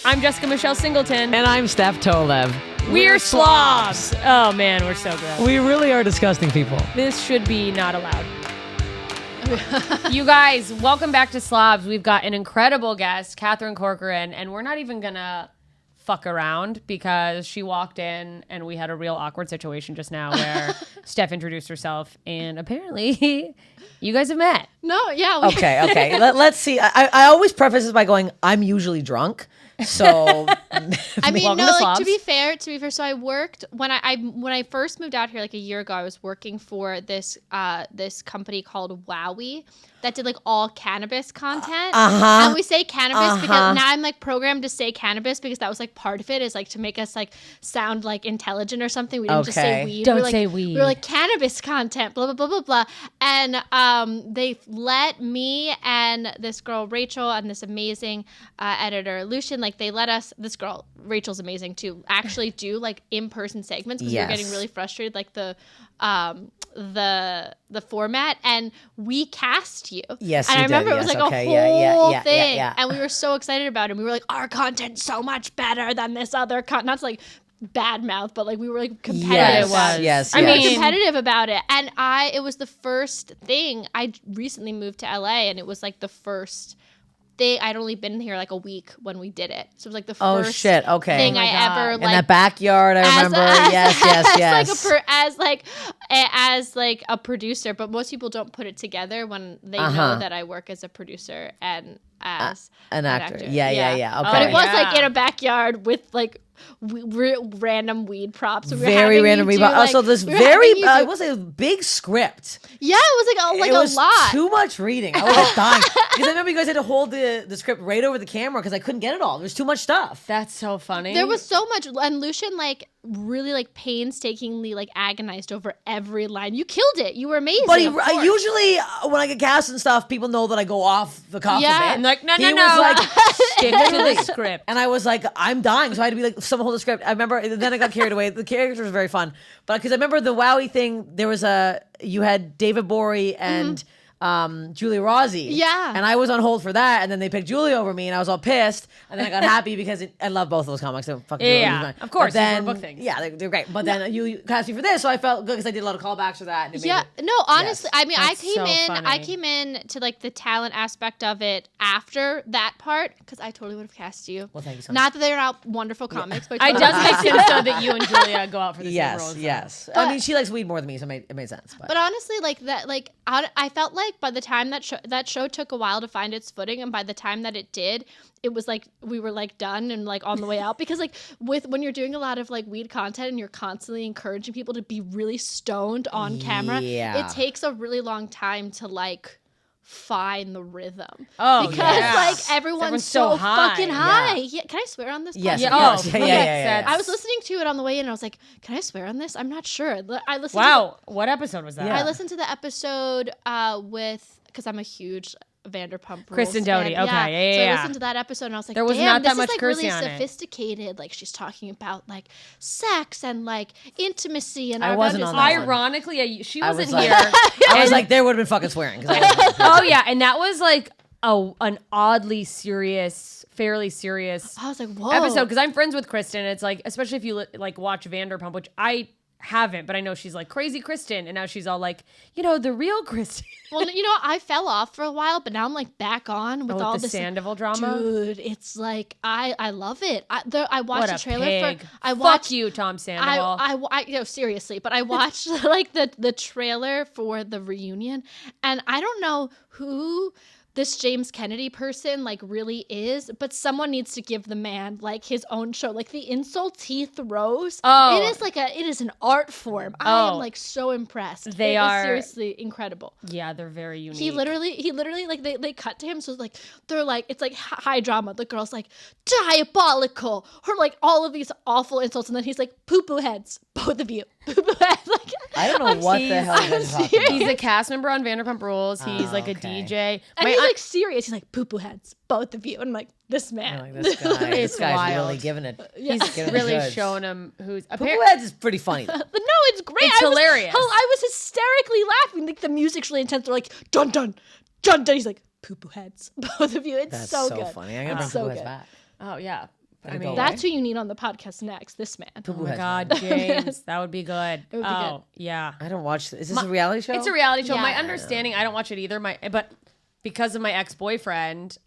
I'm Jessica Michelle Singleton. And I'm Steph Tolev. We're slobs. Oh man, we're so good. We really are disgusting people. This should be not allowed. You guys, welcome back to Slobs. We've got an incredible guest, Catherine Corcoran, and we're not even gonna fuck around because she walked in and we had a real awkward situation just now where Steph introduced herself and apparently you guys have met. No, yeah. Okay. Let's see. I always preface this by going, I'm usually drunk. So I mean, Welcome no, to like Slobs. to be fair, so I worked when I first moved out here like a year ago. I was working for this company called Wowie that did like all cannabis content. And we say cannabis because now I'm like programmed to say cannabis because that was like part of it is like to make us like sound like intelligent or something. We didn't just say weed. Don't we were, like, say weed. We were like cannabis content, blah blah blah blah blah. And they let me and this girl Rachel and this amazing editor Lucian, like they let us. This girl Rachel's amazing too. Actually, do like in-person segments because we were getting really frustrated, like the format, and we cast you. Yes, and you I remember did. it was Yes, like okay. a whole thing, yeah. and we were so excited about it. We were like, our content's so much better than this other not to like bad mouth, but like we were like competitive. Yes, about it. yes. I mean, yes. competitive about it, and it was the first thing. I recently moved to LA, and it was like the first thing. I'd only been here like a week when we did it, so it was like the first thing I ever In like that backyard, I remember. Yes. As like a producer, but most people don't put it together when they know that I work as a producer and as an actor. Yeah. Okay. But it was like in a backyard with like random weed props. So we were very having random. you do, Also, like, this we were very, having you it do- was a big script. Yeah, it was like It was a lot. too much reading. I was like dying because I remember you guys had to hold the script right over the camera because I couldn't get it all. There's too much stuff. That's so funny. There was so much, and Lucian like really like painstakingly like agonized over every line. You killed it. You were amazing. But of course. usually when I get cast and stuff, people know that I go off the cuff Yeah. a bit. And like, no. He was like, Stick to the script. and I was like, I'm dying. So I had to be like, someone hold the script. I remember, then I got carried away. The character was very fun. But because I remember the Wowie thing, there was you had David Bory and Julia Rossi. Yeah. And I was on hold for that. And then they picked Julia over me and I was all pissed. And then I got happy because I love both of those comics. So fucking Yeah, of course, But then, these were book things. Yeah, they're great. But then you cast me for this. So I felt good because I did a lot of callbacks for that. And it made Yeah, it- no, honestly, I mean, That's so I funny. came in to like the talent aspect of it after that part because I totally would have cast you. Well, thank you so much. Not that they're not wonderful comics, but It totally- does make sense though that you and Julia go out for the same roles. Yes. But- I mean, she likes weed more than me, so it made sense. But honestly, like that, like I felt like by the time that show took a while to find its footing, and by the time that it did, it was like we were like done and like on the way out because like when you're doing a lot of like weed content and you're constantly encouraging people to be really stoned on camera, Yeah. it takes a really long time to like find the rhythm. Oh, because yeah. like everyone's so high. fucking high. Yeah. Can I swear on this? Yes, podcast? of Yeah, course. oh, Yeah. I was listening to it on the way in and I was like, can I swear on this? I'm not sure. I listened Wow, what episode was that? Yeah. I listened to the episode because I'm a huge Vanderpump Rules Kristen fan. Doty. Okay, yeah, So I yeah. listened to that episode and I was like, There was damn, not that this much is like cursing really on it. sophisticated. Like she's talking about like sex and like intimacy and I our wasn't boundaries. on that one. Ironically, she I wasn't was like, here. I was like, there would have been fucking swearing. 'Cause I wasn't. Oh yeah, and that was like an oddly serious, fairly serious I was like, whoa. episode because I'm friends with Kristen. It's like, especially if you like watch Vanderpump, which I haven't, but I know she's like crazy Kristen, and now she's all like, the real Kristen. Well, I fell off for a while, but now I'm like back on with all the this Sandoval drama. Dude, it's like I love it. I watched What the a trailer pig. for. I Fuck watched you, Tom Sandoval. I seriously, but I watched like the trailer for the reunion, and I don't know who this James Kennedy person like really is, but someone needs to give the man like his own show. Like the insults he throws, Oh. it is an art form. I Oh. am like so impressed. They It is are- seriously incredible. Yeah, they're very unique. He literally like they cut to him, so like they're like it's like high drama. The girl's like diabolical, or like all of these awful insults, and then he's like poo poo heads, both of you, poo poo heads. Like I don't know what the hell you guys are talking about. He's a cast member on Vanderpump Rules. He's like a okay. DJ. and he's like serious. He's like poo poo heads, both of you, and I'm like this man. I'm like, this guy, It's this guy's wild. really giving it. he's giving it really goods. showing him who's Poo apparently. Heads is pretty funny. Though. But no, it's great. It's I was- hilarious. I was hysterically laughing. Like the music's really intense. They're like dun dun dun dun. He's like poo poo heads, both of you. It's That's so so good. funny. I'm gonna bring It's so Poo Heads good. back. Oh yeah, I mean, That's who you need on the podcast next. This man. Oh my God, James, that would be good. It would be good. Yeah. I don't watch. Is this a reality show? It's a reality show. Yeah. My understanding, I don't watch it either. But because of my ex-boyfriend,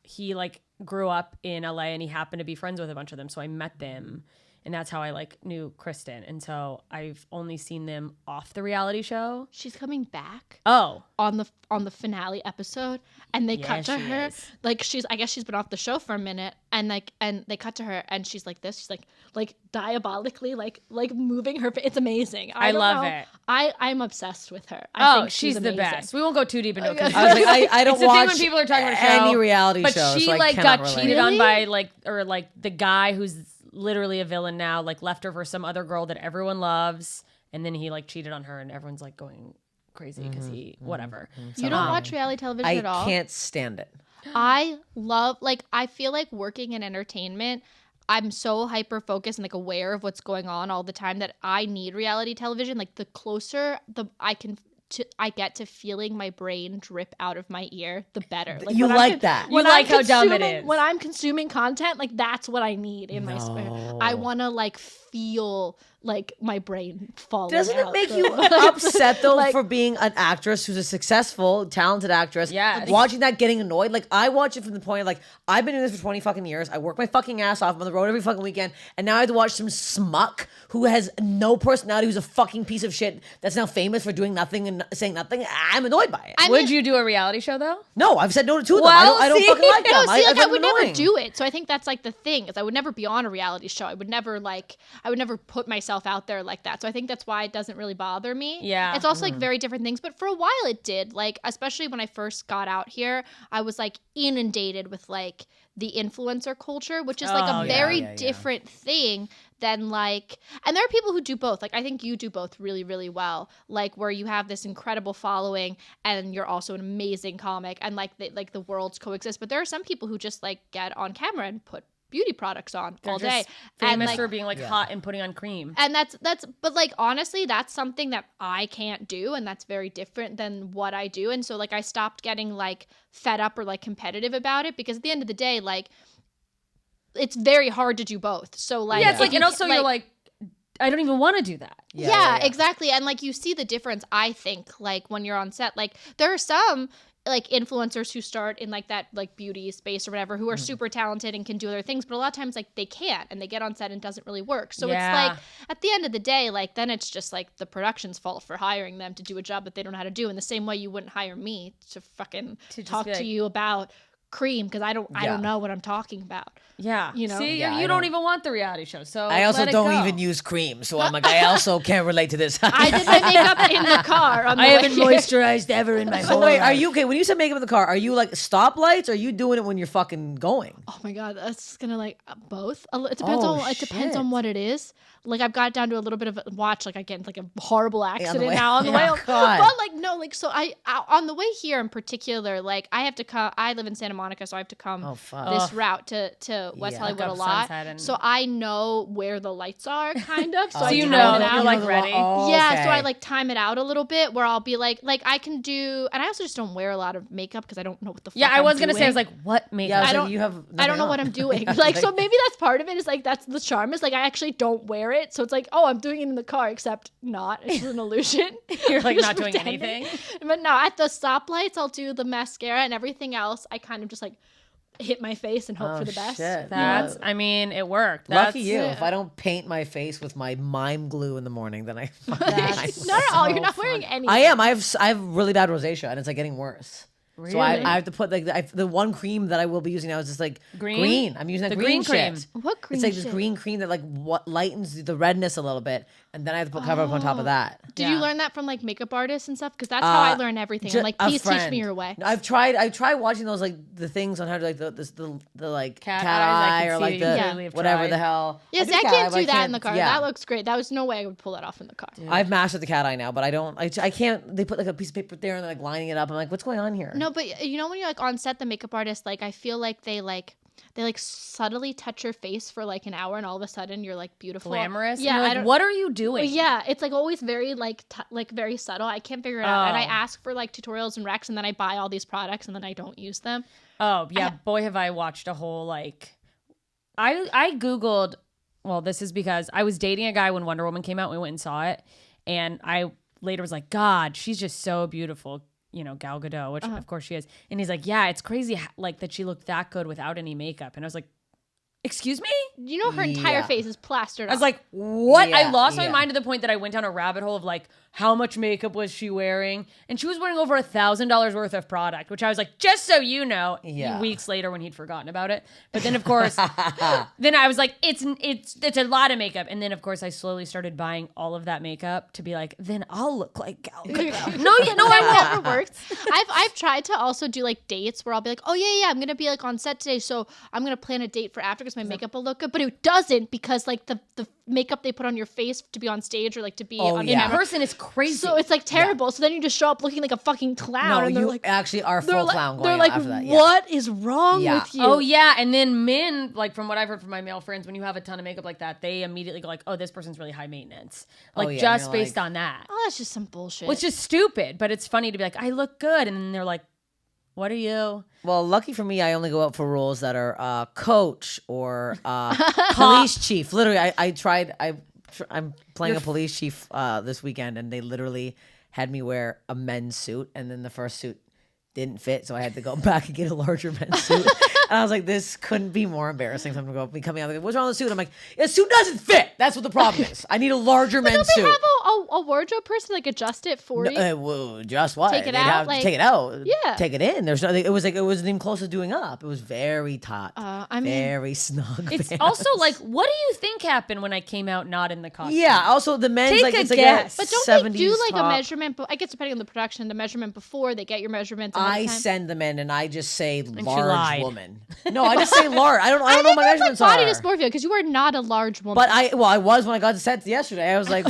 he like grew up in LA and he happened to be friends with a bunch of them. So I met them, and that's how I like knew Kristen. And so I've only seen them off the reality show. She's coming back. Oh, On the finale episode, and they cut to she her is. like I guess she's been off the show for a minute, and they cut to her and she's like this, she's like diabolically like moving her. It's amazing. I don't love know. it. I'm obsessed with her. I think she's the amazing. best. We won't go too deep into it. 'cause I was like, I don't it's the watch thing when people are talking about a show, any reality but show. she so I like cannot got relate. cheated on Really? by the guy who's literally a villain now, like left her for some other girl that everyone loves, and then he like cheated on her, and everyone's like going crazy because he whatever. You don't watch reality television at all? I can't stand it. I love, like, I feel like working in entertainment, I'm so hyper focused and like aware of what's going on all the time that I need reality television. Like, the closer I get to feeling my brain drip out of my ear, the better. Like, You when I'm like that. when You like I'm how dumb it consuming- is. When I'm consuming content, like, that's what I need in my spirit. I want to like feel like my brain falling Doesn't it out. make So- you upset though Like- for being an actress who's a successful, talented actress? Yes. Watching that, getting annoyed. Like I watch it from the point of like I've been doing this for 20 fucking years. I work my fucking ass off. I'm on the road every fucking weekend, and now I have to watch some smuck who has no personality, who's a fucking piece of shit that's now famous for doing nothing and saying nothing. I'm annoyed by it. Would you do a reality show though? No, I've said no to two of them. Well, I don't see? fucking like them. No, see, like I find would them never annoying. do it. So I think that's like the thing is I would never be on a reality show. I would never put myself out there like that. So I think that's why it doesn't really bother me. Yeah. It's also like very different things. But for a while it did. Like, especially when I first got out here, I was like inundated with like the influencer culture, which is like Oh, a yeah, very yeah. different thing than like, and there are people who do both. Like, I think you do both really, really well. Like, where you have this incredible following and you're also an amazing comic, and like the worlds coexist. But there are some people who just like get on camera and put beauty products on all They're day, just famous and like, for being like hot and putting on cream. and that's but like honestly that's something that I can't do, and that's very different than what I do. And so like I stopped getting like fed up or like competitive about it, because at the end of the day, like, it's very hard to do both. So like, Yeah, it's if like, you and also ca- you're like, I don't even want to do that. yeah, exactly. And like you see the difference, I think, like when you're on set. Like there are some like influencers who start in like that like beauty space or whatever who are super talented and can do other things, but a lot of times like they can't, and they get on set and it doesn't really work. So Yeah. it's like at the end of the day, like then it's just like the production's fault for hiring them to do a job that they don't know how to do, in the same way you wouldn't hire me to fucking just talk be to like- you about cream, because I don't know what I'm talking about. Yeah. You know? See, Yeah, you I don't don't- even want the reality show. So I also let it don't go. even use cream, so I'm like, I also can't relate to this. I did my makeup in the car on the way here. moisturized ever in my So wait, are you okay? When you said makeup in the car, are you like stoplights? Or are you doing it when you're fucking going? Oh my god, that's gonna like both. It depends Oh, on shit. what it is. Like I've got down to a little bit of a watch. Like I get into like a horrible accident way- now on the way. Oh, home. God. But like no, like so I on the way here in particular, like I have to come. I live in Santa Monica, so I have to come Oh, fuck. this route to West Yeah. Hollywood Like a up lot. Sunset and- So I know where the lights are, kind of. So I you time know, it out. you're like ready. Oh, Yeah, so okay. I like time it out a little bit where I'll be like I can do, and I also just don't wear a lot of makeup because I don't know what the fuck Yeah, I I'm was gonna say, I was doing. like, what makeup? Yeah, I was I like, don't- you have. I don't know what I'm doing. Like, so maybe that's part of it, is like that's the charm, is like I actually don't wear it. So it's like, oh, I'm doing it in the car, except not. It's just an illusion. You're like Just not doing pretending. anything. But no, at the stoplights, I'll do the mascara, and everything else I kind of just like hit my face and hope for the best. Shit. That's, I mean, it worked. That's, Lucky you. If I don't paint my face with my mime glue in the morning, then I. No, you're not wearing anything. I am. I have really bad rosacea, and it's like getting worse. So I Really? have to put like the one cream that I will be using now is just like Green? I'm using that The green, green shit. cream. What green It's like this shit? green cream that like what lightens the redness a little bit, and then I have to put cover up on top of that. Did you Yeah. learn that from like makeup artists and stuff? Because that's how I learn everything. I'm like, A please teach friend. me your way. I tried watching those like the things on how to like the like Cat cat eyes, I eye can or see like you the clearly have whatever tried. the hell. Yes, do I cat can't eye, but do that in the car. yeah. That looks great. That was no way I would pull that off in the car. I've mastered the cat eye now, but I don't. I can't. They put like a piece of paper there and they're like lining it up. I'm like, what's going on here? No, but you know when you're like on set, the makeup artist, like I feel like they subtly touch your face for like an hour, and all of a sudden you're like beautiful, Glamorous. Yeah, And you're I like, don't. what are you doing? Yeah, it's like always very like very subtle. I can't figure it out, and I Oh. ask for like tutorials and recs, and then I buy all these products, and then I don't use them. Oh, yeah. Boy, have I watched a whole like I Googled, well, this is because I was dating a guy when Wonder Woman came out. We went and saw it. And I later was like, God, she's just so beautiful. You know, Gal Gadot, which of course she is. And he's like, yeah, it's crazy like that she looked that good without any makeup. And I was like, excuse me? You know, her entire face is plastered. I was like, what? Yeah, I lost my mind to the point that I went down a rabbit hole of like, how much makeup was she wearing? And she was wearing over $1,000 worth of product, which I was like, just so you know, weeks later when he'd forgotten about it. But then of course, then I was like, it's a lot of makeup. And then of course I slowly started buying all of that makeup to be like, then I'll look like Gal Gadot. No, I won't. Never works. I've tried to also do like dates where I'll be like, oh yeah, I'm gonna be like on set today, so I'm gonna plan a date for after because my makeup will look good. But it doesn't because like the makeup they put on your face to be on stage or like to be on in person is crazy. So it's like terrible. So then you just show up looking like a fucking clown. No, and they're you like, actually are full clown going they're like, after that. what is wrong with you? Oh yeah, and then men, like from what I've heard from my male friends, when you have a ton of makeup like that, they immediately go like, oh, this person's really high maintenance. Like just based on that. Oh, that's just some bullshit. Which is stupid, but it's funny to be like, I look good, and then they're like, what are you? Well, lucky for me, I only go out for roles that are coach or police chief. Literally, I'm playing a police chief this weekend, and they literally had me wear a men's suit, and then the first suit didn't fit, so I had to go back and get a larger men's suit. And I was like, this couldn't be more embarrassing. So I'm going to be coming out like, what's wrong with the suit? I'm like, the suit doesn't fit. That's what the problem is. I need a larger men's suit. Don't they have a wardrobe person like adjust it for you? Well, just what? Take it out? Take it out. Yeah. Take it in. There's nothing. It wasn't even close to doing up. It was very taut. Very snug. It's also like, what do you think happened when I came out not in the costume? Yeah. Also, the men's Take it's a like guess. But don't 70s they do like top. a measurement? I guess depending on the production, the measurement before they get your measurements. I time. send them in, and I just say she large lied. woman. No, I just say large. I don't know what my measurements like body are. dysmorphia because you are not a large woman. But I was when I got to set yesterday. I was like,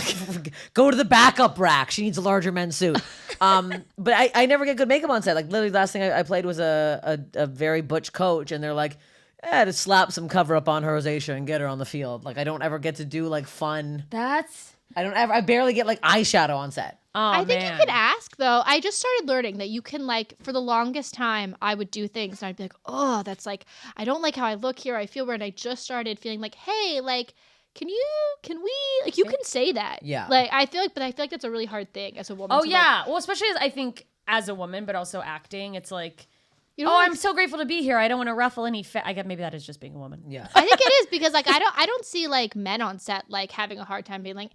go to the backup rack. She needs a larger men's suit. But I never get good makeup on set. Like literally, the last thing I played was a very butch coach, and they're like, to slap some cover up on her rosacea and get her on the field. Like I don't ever get to do like fun. I barely get like eyeshadow on set. Oh, I think you could ask though. I just started learning that you can like for the longest time I would do things and I'd be like, oh, that's like I don't like how I look here. I feel weird. And I just started feeling like, hey, like, can we like you can say that. Yeah. Like I feel like that's a really hard thing as a woman. Oh to, yeah. like, Well, especially as I think as a woman, but also acting, it's like, you know, I'm so grateful to be here. I don't want to ruffle any I guess maybe that is just being a woman. Yeah. I think it is because like I don't see like men on set like having a hard time being like,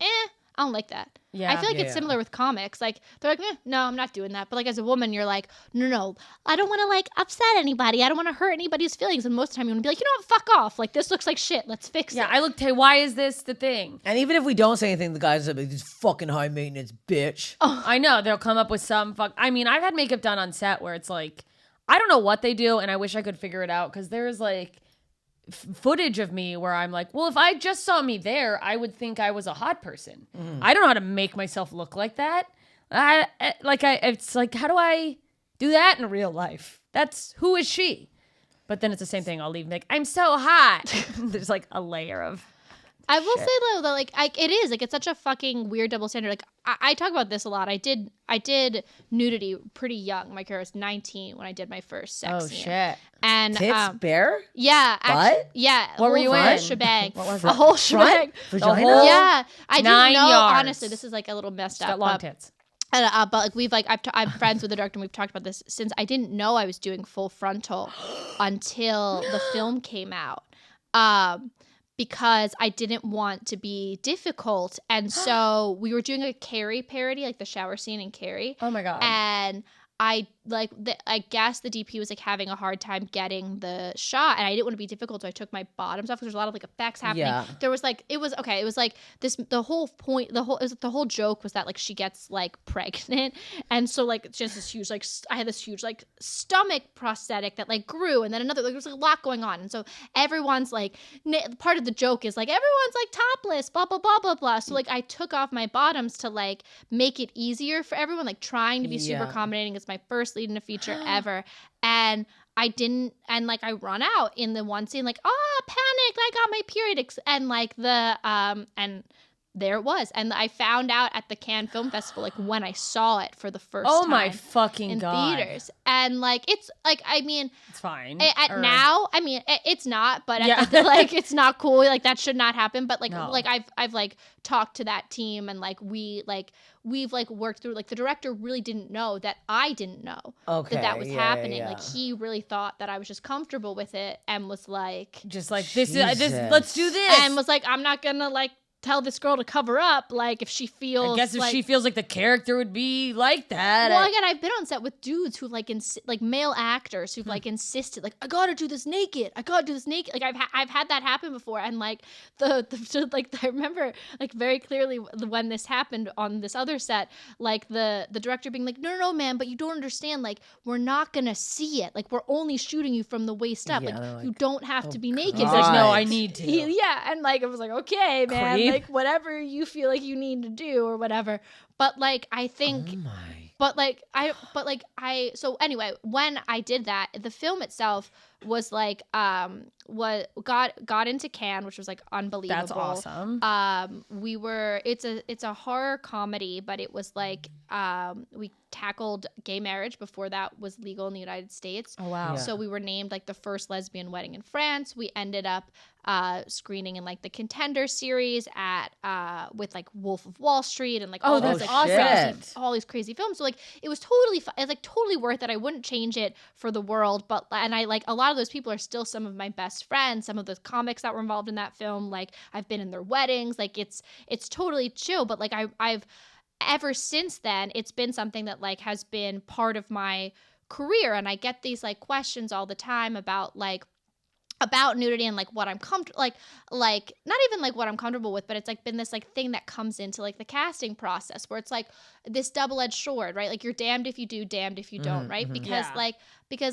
I don't like that. Yeah. I feel like it's similar with comics. Like they're like, no, I'm not doing that. But like as a woman, you're like, no, I don't want to like upset anybody. I don't want to hurt anybody's feelings. And most of the time you want to be like, you know what, fuck off. Like this looks like shit. Let's fix it. Yeah, I looked, hey, why is this the thing? And even if we don't say anything, the guys are like, this fucking high maintenance bitch. Oh, I know. They'll come up with some I mean, I've had makeup done on set where it's like, I don't know what they do, and I wish I could figure it out because there's like footage of me where I'm like, well, if I just saw me there, I would think I was a hot person. I don't know how to make myself look like that. It's like, how do I do that in real life? Who is she? But then it's the same thing. I'll leave like, I'm so hot. There's like a layer of I will say though that like it is like it's such a fucking weird double standard. Like I talk about this a lot. I did Nudity pretty young. My career was 19 when I did my first sex scene. shit. And Tits bare? yeah, Butt? yeah. What were you in? Shebang. What was a it? whole shebang. Vagina? whole- Yeah, I didn't 9 know. yards. Honestly, this is like a little messed Got up. long tits. But like I'm friends with the director, and we've talked about this since I didn't know I was doing full frontal until the film came out. Because I didn't want to be difficult. And so we were doing a Carrie parody, like the shower scene in Carrie. Oh my God. And I guess the DP was like having a hard time getting the shot, and I didn't want to be difficult, so I took my bottoms off because there's a lot of like effects happening. Yeah. There was like it was like this the whole joke was that like she gets like pregnant, and so like she has this huge like I had this huge like stomach prosthetic that like grew, and then another like there was like, a lot going on, and so everyone's like part of the joke is like everyone's like topless, blah blah blah blah blah. So like I took off my bottoms to like make it easier for everyone, like trying to be super accommodating. It's my first lead in a feature ever, and I didn't, and like I run out in the one scene like, panic, I got my period, and like the and there it was. And I found out at the Cannes Film Festival, like when I saw it for the first Oh time. my fucking in God. theaters. And like, it's like, I mean, It's fine. Now, I mean, it's not, but Yeah. like, it's not cool. Like that should not happen. But like, No. like I've like talked to that team and like, we've like worked through, like the director really didn't know that I didn't know that was happening. yeah. Like he really thought that I was just comfortable with it and was like, Just like, this is, Jesus. let's do this. and was like, I'm not gonna like tell this girl to cover up, like if she feels I guess if like, she feels like the character would be like that. well, again, I've been on set with dudes who like like male actors who've like insisted, like I gotta do this naked. Like I've had that happen before, and like the like I remember like very clearly when this happened on this other set, like the director being like, no, man, but you don't understand. Like we're not gonna see it. Like we're only shooting you from the waist up. Yeah, like like, you don't have to be naked. He's Like, like, no, God. I need to. yeah, and like it was like, okay, man, Creep. like whatever you feel like you need to do or whatever. But like I think Oh my. so anyway, when I did that, the film itself was like what got into Cannes, which was like unbelievable. That's awesome. It's a horror comedy, but it was like we tackled gay marriage before that was legal in the United States. Oh, wow. Yeah. So we were named like the first lesbian wedding in France. We ended up screening in like the Contender series at with like Wolf of Wall Street and like all that's these like awesome. crazy, all these crazy films. So like it was totally it's like totally worth it. I wouldn't change it for the world. But and I like a lot of those people are still some of my best friends. Some of the comics that were involved in that film, like I've been in their weddings. Like it's totally chill. But like I've ever since then, it's been something that like has been part of my career, and I get these like questions all the time about nudity and like what I'm comfortable like not even like what I'm comfortable with, but it's like been this like thing that comes into like the casting process where it's like this double-edged sword, right? Like you're damned if you do, damned if you don't, right? Because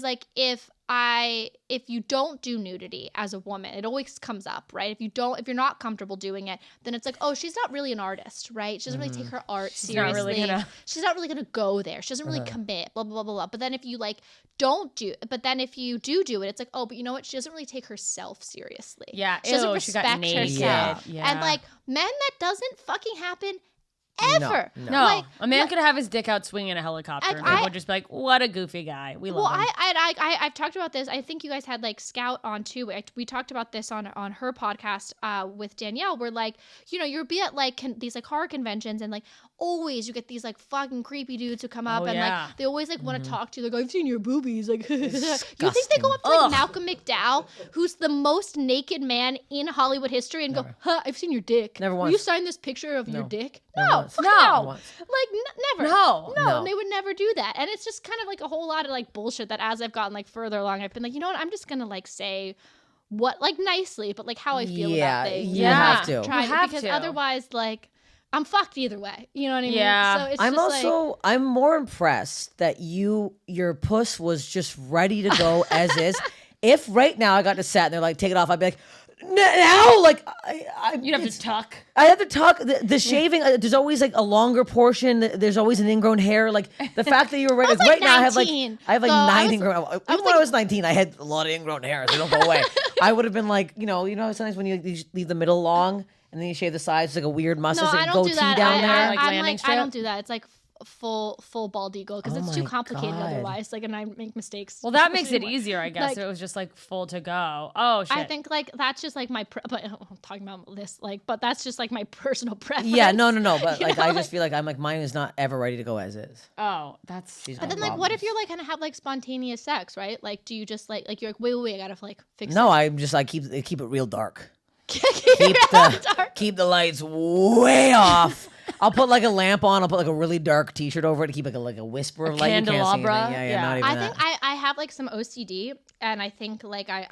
like if you don't do nudity as a woman, it always comes up, right? If you're not comfortable doing it, then it's like, oh, she's not really an artist, right? She doesn't really take her art seriously. She's not really gonna go there. She doesn't really commit, blah, blah, blah, blah. But then if you like if you do it, it's like, oh, but you know what? She doesn't really take herself seriously. Yeah, She doesn't ew, she got respect naked. herself. Yeah. And like men, that doesn't fucking happen ever. No. No, Like, a man could have his dick out swinging a helicopter, and people would just be like, "What a goofy guy." We love him. I've talked about this. I think you guys had like Scout on too. We talked about this on her podcast with Danielle. Where like, you know, you'll be at like these like horror conventions, and like always you get these like fucking creepy dudes who come up and yeah. like they always like want to talk to you. Like, I've seen your boobies. Like, you think they Disgusting. go up to like Malcolm McDowell, who's the most naked man in Hollywood history, and go, "Huh, I've seen your dick. Never Will once. you sign this picture of your dick?" Never No, once. fuck No. no. Once. Like never. No. No. They would never do that. And it's just kind of like a whole lot of like bullshit that as I've gotten like further along, I've been like, you know what? I'm just gonna like say what like nicely, but like how I feel Yeah, about things. you And, have like, to. try You have because to. otherwise, like, I'm fucked either way. You know what I mean? Yeah. So it's I'm just also I'm more impressed that your puss was just ready to go as is. If right now I got to set and they're like, take it off, I'd be like, now, like You'd have to tuck. I have to tuck the shaving. There's always like a longer portion. There's always an ingrown hair. Like the fact that you were ready. was, like, right now, I have 19, like so 9 I was- ingrown. Even when I was 19, I had a lot of ingrown hair. They don't go away. I would have been like, you know, sometimes when you leave the middle long and then you shave the sides, it's like a weird mustache, no, like I a don't do goatee that. down there. like I'm landing like, I strip? don't do that. It's like full bald eagle because Oh it's too my complicated God. otherwise. Like, and I make mistakes. Well, that makes it anymore. easier, I guess. Like- if it was just like full to go. Oh shit. I think like that's just like but I'm talking about this like, but that's just like my personal preference. Yeah, no. But You like, know, I like- just feel like I'm like mine is not ever ready to go as is. Oh, that's. She's But then, no like, what if problems. you're like kind of have like spontaneous sex, right? Like, do you just like you're like, wait, I gotta like fix No, this. I'm just like keep it real dark. Keep Keep the lights way off. I'll put like a lamp on. I'll put like a really dark T-shirt over it to keep like a whisper of light. You can't see candelabra? anything. Yeah. Not even I that. think I have like some OCD, and I think like I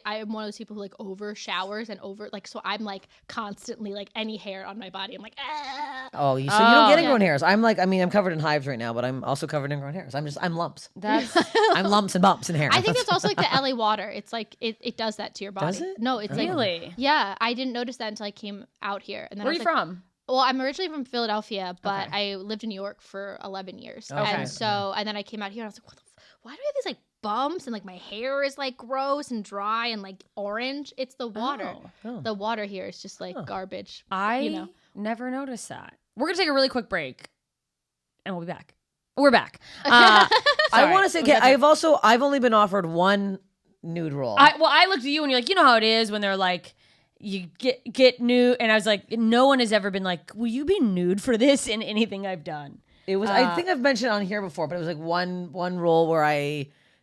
am one of those people who like over showers and over like, so I'm like constantly like any hair on my body, I'm like, ah. Oh, so you don't get yeah. ingrown hairs. I'm like, I mean, I'm covered in hives right now, but I'm also covered in ingrown hairs. I'm lumps. That's. I'm lumps and bumps in hair. I think it's also like the LA water. It's like it does that to your body. Does it? No, it's like Really? yeah. I didn't notice that until I came out here. And then Where I are was you like, from? Well, I'm originally from Philadelphia, but Okay. I lived in New York for 11 years. Okay. And so, and then I came out here and I was like, why do I have these like bumps and like my hair is like gross and dry and like orange? It's the water. Oh. The water here is just like garbage. I you know. Never noticed that. We're gonna take a really quick break, and we'll be back. We're back. I want to say, okay, I've only been offered one nude role. I looked at you and you're like, you know how it is when they're like, you get nude, and I was like, no one has ever been like, will you be nude for this in anything I've done? It was. I think I've mentioned it on here before, but it was like one role where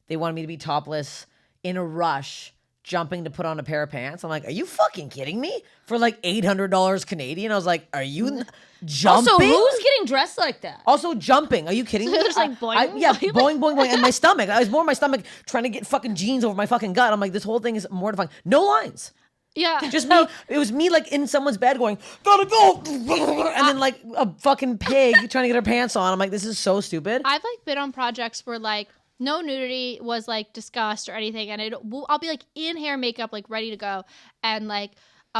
they wanted me to be topless in a rush, jumping to put on a pair of pants. I'm like, are you fucking kidding me? For like $800 Canadian. I was like, are you jumping? Also, who's getting dressed like that? Also jumping. Are you kidding me? Just like boing, boing, boing, boing. And my stomach. I was more my stomach trying to get fucking jeans over my fucking gut. I'm like, this whole thing is mortifying. No lines. Yeah. Just me. It was me like in someone's bed going, gotta go. And then like a fucking pig trying to get her pants on. I'm like, this is so stupid. I've like been on projects where like no nudity was like discussed or anything. And I'll be like in hair and makeup, like ready to go. And like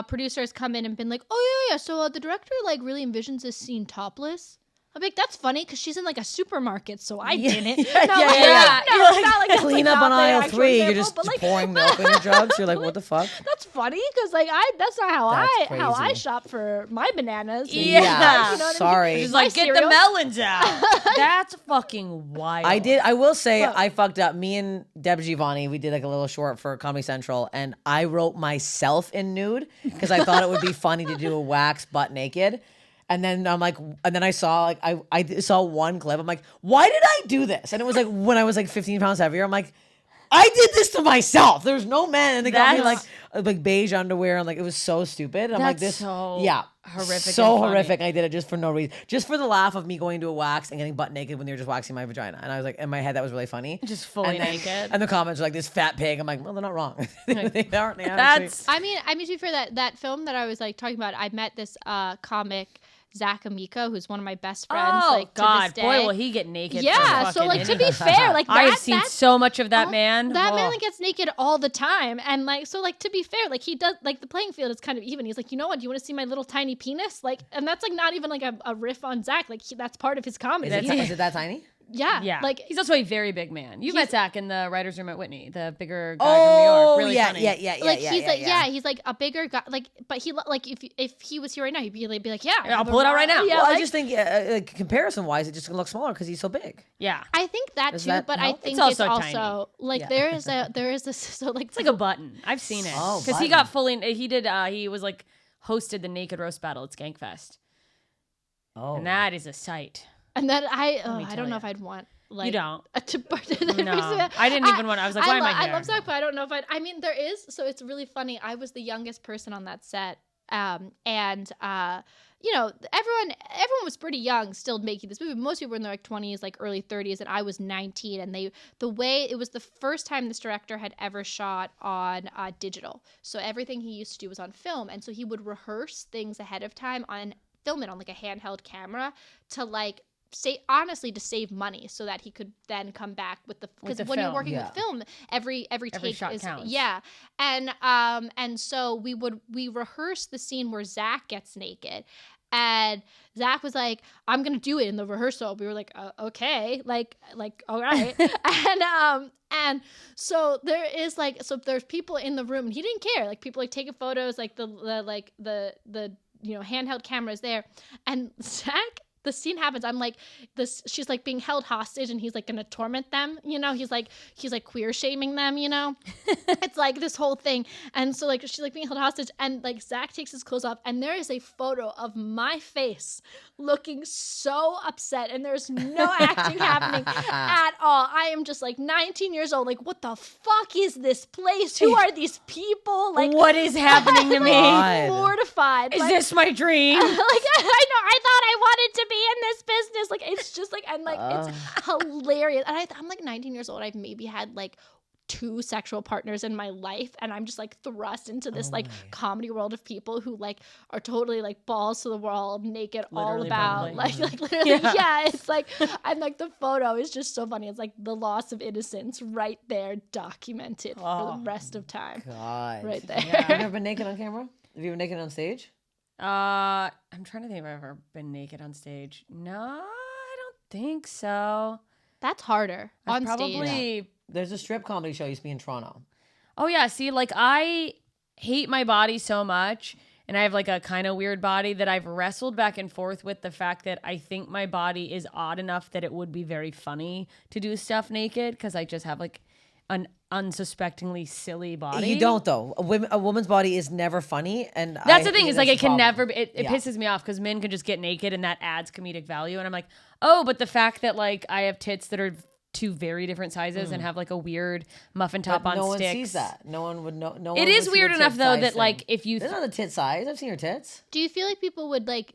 producers come in and been like, oh yeah. So the director like really envisions this scene topless. I'm like, that's funny because she's in like a supermarket, so I didn't. Yeah. No, it's not like that's, clean like, up on aisle 3. You're example, just but, like, pouring milk in your jugs. You're like, what the fuck? That's funny because like that's not how That's how I crazy. shop for my bananas. Yeah. You know what I mean? Sorry. She's like, My get the cereal. melons out. That's fucking wild. I will say I fucked up. Me and Deb Giovanni, we did like a little short for Comedy Central, and I wrote myself in nude because I thought it would be funny to do a wax butt naked. And then I'm like, and then I saw like I saw one clip. I'm like, why did I do this? And it was like when I was like 15 pounds heavier. I'm like, I did this to myself. There's no men, and they got me like beige underwear, and like it was so stupid. I'm like, this, so horrific, so and funny. horrific. I did it just for no reason, just for the laugh of me going to a wax and getting butt naked when they were just waxing my vagina. And I was like, in my head, that was really funny. Just fully And then- naked. And the comments were like, this fat pig. I'm like, well, they're not wrong. They aren't. That's I mean, to be fair, that film that I was like talking about, I met this comic Zach Amico, who's one of my best friends. oh like, to god, this day. boy, will he get naked? Yeah, for so fucking like to be anything. fair, like I have that, seen that so much of that man. That man Oh. like, gets naked all the time, and like so like to be fair, like he does like the playing field is kind of even. He's like, you know what? Do you want to see my little tiny penis? Like, and that's like not even like a riff on Zach. Like that's part of his comedy. Is it that tiny? Yeah, Yeah, like he's also a very big man. You met Zach in the writers' room at Whitney, the bigger guy Oh, from New York. Really yeah, funny. yeah. like he's like a bigger guy. Like, but he like if he was here right now, he'd be like, yeah, I'll pull it out right now. Yeah, Well, like, I just think like, comparison-wise, it just gonna look smaller because he's so big. Yeah. I think that Does too, that but I help? think It's it's also also tiny. like Yeah. there is this so like It's like a button. I've seen it. Oh, Because he button. got fully, he was like hosted the Naked Roast Battle at Skankfest. Oh, And that is a sight. and then I tell don't know ya. if I'd want like You don't. to participate. No. I didn't even want, I was like, why am I here? I love Zach, but I don't know if I mean there is, so it's really funny. I was the youngest person on that set. And you know, everyone was pretty young still making this movie. Most people were in their like 20s, like early 30s, and I was 19. And it was the first time this director had ever shot on digital. So everything he used to do was on film, and so he would rehearse things ahead of time and film it on like a handheld camera to like to save money so that he could then come back with the because the when you're film, working yeah. with film, every take shot is counts. yeah. And so we rehearsed the scene where Zach gets naked. And Zach was like, I'm going to do it in the rehearsal. We were like, okay, like, all right. and so there's people in the room and he didn't care. Like people like taking photos, like the handheld cameras there. And Zach, the scene happens. I'm like she's like being held hostage and he's like gonna torment them, you know, he's like queer shaming them, you know. It's like this whole thing. And so like she's like being held hostage and like Zach takes his clothes off and there is a photo of my face looking so upset and there's no acting happening at all. I am just like 19 years old, like what the fuck is this place? Who are these people? Like What is happening to me? God. Mortified. Is like, this my dream? like I know, I thought I wanted to be in this business. Like it's just like, and like it's hilarious. And I'm like 19 years old. I've maybe had like 2 sexual partners in my life, and I'm just like thrust into this like comedy world of people who like are totally like balls to the wall, naked, all Literally, about probably. like literally yeah. It's like I'm like the photo is just so funny. It's like the loss of innocence right there, documented for the rest of time. God. Right there. Have you ever been naked on camera? Have you been naked on stage? I'm trying to think if I've ever been naked on stage. No, I don't think so. That's harder on Probably. stage. There's a strip comedy show used to be in Toronto. Oh yeah, see, like I hate my body so much, and I have like a kind of weird body that I've wrestled back and forth with the fact that I think my body is odd enough that it would be very funny to do stuff naked because I just have like an unsuspectingly silly body. You don't though. A woman's body is never funny, and That's the thing is like it can problem. never. It pisses me off because men can just get naked and that adds comedic value, and I'm like, oh, but the fact that like I have tits that are two very different sizes and have like a weird muffin top But on no sticks. one sees that. No one would know. No one It would is see weird the enough tit though size that thing. like if you There's not a tit size. I've seen your tits. Do you feel like people would like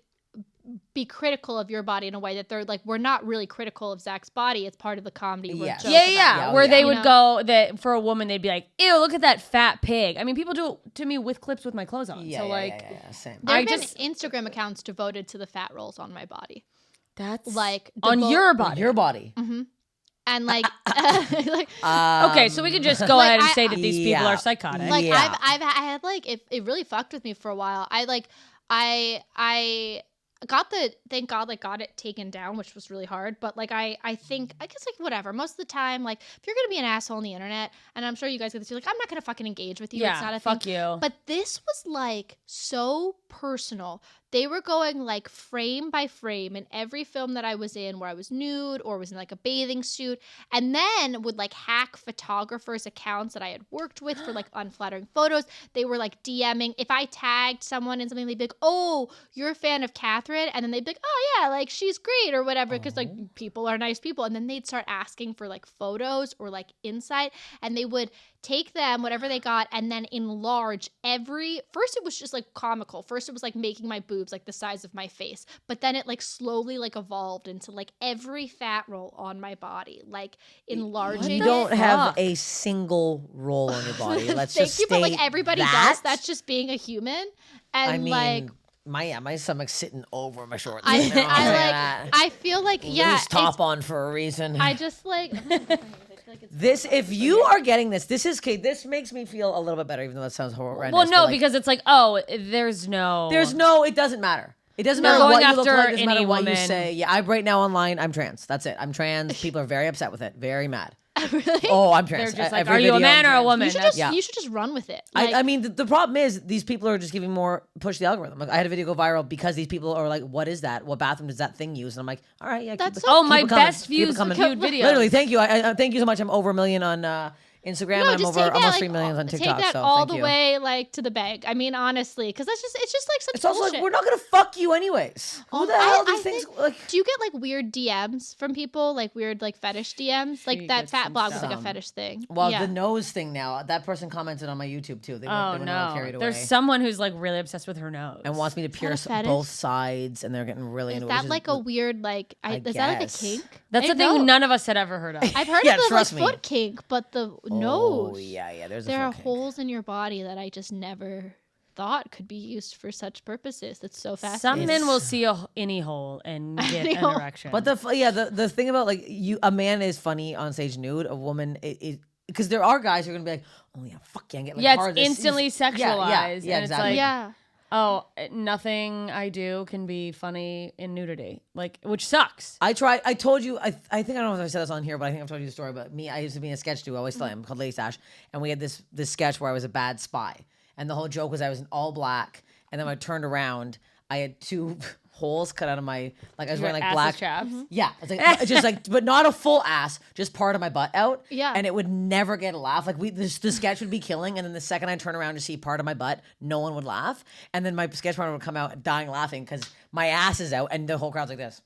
be critical of your body in a way that they're like, we're not really critical of Zach's body. It's part of the comedy. We're Yes. joke yeah, about yeah, it. where they You would know? go that for a woman they'd be like, ew, look at that fat pig. I mean, people do it to me with clips with my clothes on. So like, same. There have I been just- Instagram accounts devoted to the fat rolls on my body. that's Like on your body. Your body. And like, like, Okay, so we could just go ahead and say that these people yeah. are psychotic. like Yeah. I had like it really fucked with me for a while. I got thank God like got it taken down, which was really hard. But like I think I guess like whatever. Most of the time, like if you're gonna be an asshole on the internet, and I'm sure you guys get this, you're like, I'm not gonna fucking engage with you. Yeah, It's not a fuck thing. you. But this was like so personal. They were going like frame by frame in every film that I was in where I was nude or was in like a bathing suit, and then would like hack photographers' accounts that I had worked with for like unflattering photos. They were like DMing. If I tagged someone in something, they'd be like, oh, you're a fan of Catherine? And then they'd be like, oh yeah, like she's great or whatever, because like people are nice people. And then they'd start asking for like photos or like insight, and they would take them, whatever they got, and then enlarge first it was just like comical. First it was like making my boobs like the size of my face, but then it like slowly like evolved into like every fat roll on my body, like enlarging. You it. don't have fuck? a single roll on your body. Let's Thank just you, but like state everybody that. does. That's just being a human. And I mean, like my stomach's sitting over my shorts. I, You know, I feel like yeah, loose top on for a reason. I just like This, if you are getting this, this makes me feel a little bit better, even though that sounds horrendous. well, no, but, like, because it's like, oh, there's no. it doesn't matter. It doesn't They're matter what going you look after like. It doesn't matter any what you woman. say. Yeah, right now online, I'm trans. That's it. I'm trans. People are very upset with it. Very mad. really. Oh, I'm They're trans. just like, Every are you a video, man I'm or a trans. woman? You should That's- just you should just run with it. I mean, the problem is these people are just giving more push the algorithm. Like, I had a video go viral because these people are like, "What is that? What bathroom does that thing use?" And I'm like, "All right, yeah." That's keep, so Oh, Keep my it coming. best Keep it views coming. viewed video. Literally, thank you. I thank you so much. I'm over 1 million on Instagram, and I'm just over take that, almost like, 3 million on TikTok. Take that so all thank the you. way like to the bank. I mean, honestly, because it's just like such It's also bullshit. like we're not gonna fuck you anyways. Who the hell do you think? Like, Do you get like weird DMs from people, like weird like fetish DMs? Like She that gets fat some blog was like a stuff. fetish thing. well, yeah. the nose thing now. That person commented on my YouTube too. They went, Oh they went a little no, carried away. there's someone who's like really obsessed with her nose and wants me to that a pierce fetish? both sides, and they're getting really Is into it. that which like a weird like? Is that like a guess. kink? That's I the didn't thing know. none of us had ever heard of. I've heard Yeah, of the like trust me. foot kink, but the Oh nose. yeah. There's There a are fucking- holes in your body that I just never thought could be used for such purposes. That's so Some fascinating. men will see any hole and get Any an hole. erection. But the thing about like a man is funny on stage nude. A woman because there are guys who are gonna be like, oh yeah, fuck yeah, and get like yeah, hard it's this- instantly sexualized. Yeah, and exactly. It's like, yeah. oh, nothing I do can be funny in nudity, like, which sucks. I told you. I think I don't know if I said this on here, but I think I've told you the story. But I used to be in a sketch duo. I always still am, called Lady Stash, and we had this sketch where I was a bad spy, and the whole joke was I was in all black, and then when I turned around, I had two holes cut out of my I was wearing like Ass black chaps. Yeah, it's like just like, but not a full ass, just part of my butt out. Yeah. and it would never get a laugh. Like the sketch would be killing, and then the second I turn around to see part of my butt, no one would laugh, and then my sketch partner would come out dying laughing because my ass is out, and the whole crowd's like this.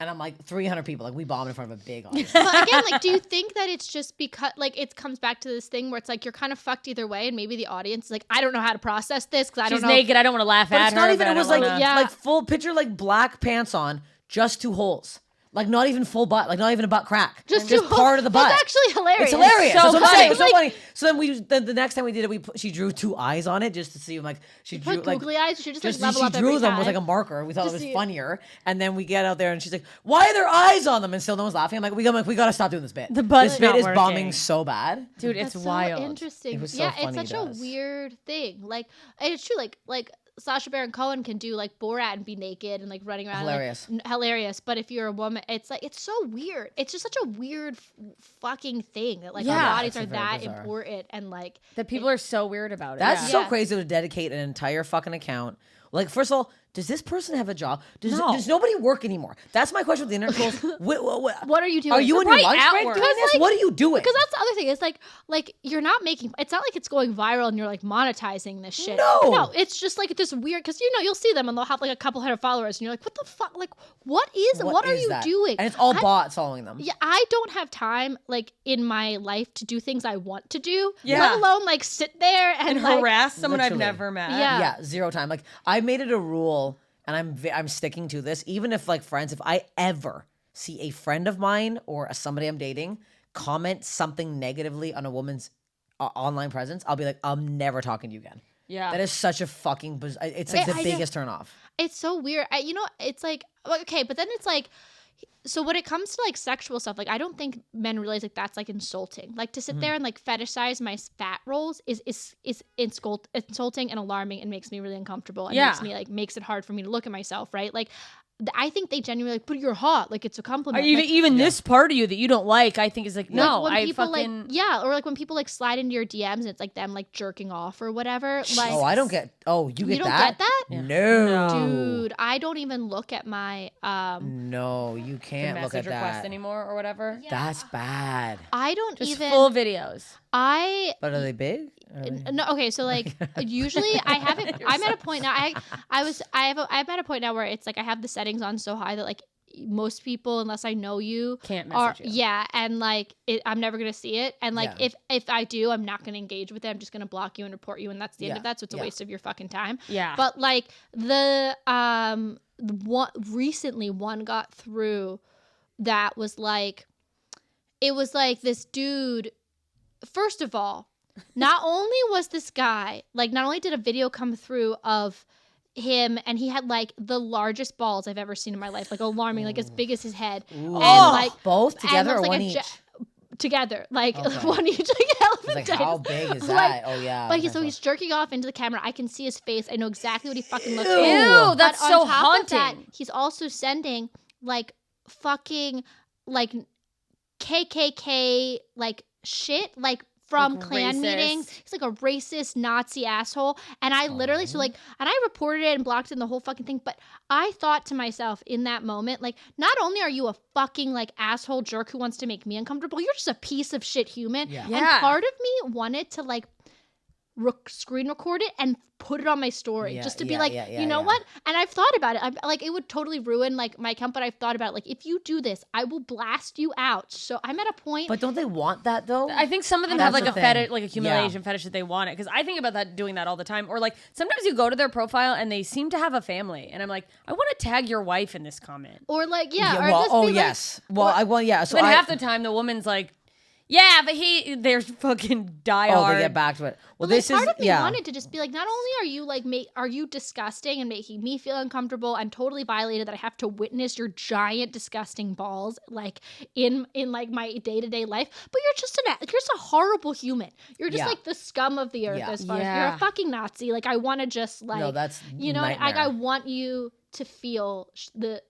And I'm like 300 people, like we bombed in front of a big audience. But again, like, do you think that it's just because, like, it comes back to this thing where it's like you're kind of fucked either way, and maybe the audience is like, I don't know how to process this because I She's don't know. naked. I don't want to laugh But at it's her. not even. but I It was don't like wanna- Yeah. like full picture, like black pants on, just two holes. Like not even full butt, like not even a butt crack. Just part of the butt. That's actually hilarious. It's hilarious. So That's what I'm funny. saying. It's so Like- funny. So then the next time we did it, she drew two eyes on it just to see like she drew Put like googly eyes. You should just like level she up drew every them time. with like a marker. We thought Just it was see- funnier. And then we get out there and she's like, "Why are there eyes on them?" And still no one's laughing. I'm like, we gotta stop doing this bit. The butt's this bit not is working. bombing so bad. Dude, it's That's wild. So interesting. It was so yeah, funny it's such to a us. weird thing. Like, and it's true. Like Sacha Baron Cohen can do like Borat and be naked and like running around. Hilarious. Like, hilarious. But if you're a woman, it's like, it's so weird. It's just such a weird fucking thing that like our bodies are that bizarre. Important and like. That people are so weird about it. That's so crazy to dedicate an entire fucking account. Like, first of all, does this person have a job? Does nobody work anymore? That's my question with the internet trolls. What are you doing? Are you on your lunch break doing this? What are you doing? Because that's the other thing. It's like you're not making. It's not like it's going viral and you're like monetizing this shit. No, it's just like this weird. Because you'll see them and they'll have like a couple hundred followers and you're like, what the fuck? Like, what are you doing? And it's all bots following them. Yeah, I don't have time like in my life to do things I want to do. Let alone like sit there and like, harass someone literally. I've never met. Yeah, zero time. Like I made it a rule. And I'm sticking to this. Even if like friends, if I ever see a friend of mine or somebody I'm dating comment something negatively on a woman's online presence, I'll be like, I'm never talking to you again. Yeah, that is such a fucking. It's like the biggest turn off. It's so weird. It's like okay, but then it's like. So when it comes to like sexual stuff, like I don't think men realize like that's like insulting. Like to sit there and like fetishize my fat rolls is insulting and alarming and makes me really uncomfortable and makes it hard for me to look at myself, right? Like I think they genuinely like, but you're hot, like it's a compliment. Even this part of you that you don't like, I think is like no. When I people fucking or like when people like slide into your DMs and it's like them like jerking off or whatever. Like I don't get. Oh, you don't that? Get that? Yeah. No, dude, I don't even look at my No, you can't look at request that anymore or whatever. Yeah. That's bad. I don't just even full videos. But are they big? No, okay, so like usually I have it. I'm at a point now. I'm at a point now where it's like I have the settings on so high that like most people, unless I know you, can't message you. Yeah, and like I'm never gonna see it. And like if I do, I'm not gonna engage with it. I'm just gonna block you and report you, and that's the end of that. So it's a waste of your fucking time. Yeah. But like the recently one got through that was like it was like this dude. First of all, not only was this guy, like, not only did a video come through of him and he had like the largest balls I've ever seen in my life, like alarming, like as big as his head. Ooh. And like both together or like one each? Together, like one each, like elephant. Like how big is that? Like, oh yeah. But he's jerking off into the camera. I can see his face. I know exactly what he fucking looks like. Ew, that's but so on top haunting. Of that, he's also sending like fucking like KKK like shit like from like Klan racist. meetings. He's like a racist Nazi asshole. And I literally, and I reported it and blocked it and the whole fucking thing. But I thought to myself in that moment, like, not only are you a fucking like asshole jerk who wants to make me uncomfortable, you're just a piece of shit human. Yeah. And part of me wanted to like screen record it and put it on my story just to be like, you know what? And I've thought about it. Like, it would totally ruin like my account, but I've thought about it. Like, if you do this, I will blast you out. So I'm at a point. But don't they want that though? I think some of them have like a thing. fetish, like a humiliation fetish that they want it. Because I think about doing that all the time. Or like sometimes you go to their profile and they seem to have a family, and I'm like, I want to tag your wife in this comment. Or like, or well, just be So then half the time the woman's like, yeah, but there's fucking die hard. Oh, they get back to it. Well, this part of me wanted to just be like, not only are you like, are you disgusting and making me feel uncomfortable and totally violated that I have to witness your giant disgusting balls like in like my day-to-day life, but you're just a horrible human. You're just like the scum of the earth as far as you're a fucking Nazi. Like I want to just like, no, that's like I want you to feel the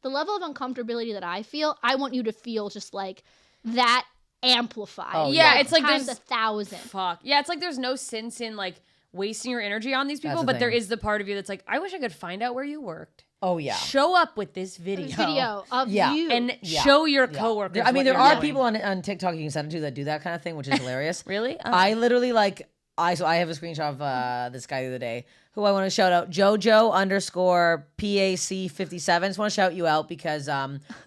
level of uncomfortability that I feel. I want you to feel just like that. Amplified. Oh, yeah, it's like times there's 1,000. Fuck. Yeah, it's like there's no sense in like wasting your energy on these people, but there is the part of you that's like, I wish I could find out where you worked. Oh yeah. Show up with this video of you and show your coworkers. I mean, there are people on TikTok you can send it to that do that kind of thing, which is hilarious. Really? I literally I have a screenshot of this guy the other day who I want to shout out, JoJo_PAC57. Just want to shout you out because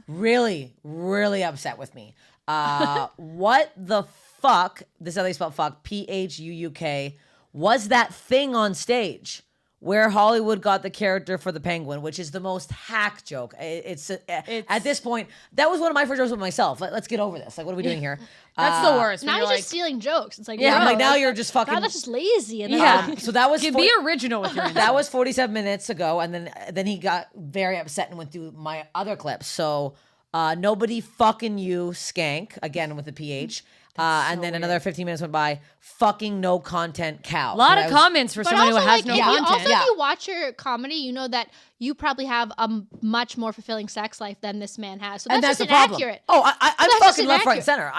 really, really upset with me. What the fuck? This is how they spell fuck. PHUUK. Was that thing on stage where Hollywood got the character for the Penguin, which is the most hack joke. It's at this point, that was one of my first jokes with myself. Let's get over this. Like, what are we doing here? That's the worst. Now he's just stealing jokes. It's like, I'm like, now you're just fucking. Now that's just lazy. And so that was be original with your. That was 47 minutes ago, and then he got very upset and went through my other clips. So nobody fucking you, skank, again with the PH. And then another 15 minutes went by. Fucking no content cow. A lot of comments for someone who has no content. Also, if you watch your comedy, you know that you probably have a much more fulfilling sex life than this man has. So that's just the problem. inaccurate. Oh, I'm fucking left, right, inaccurate. center.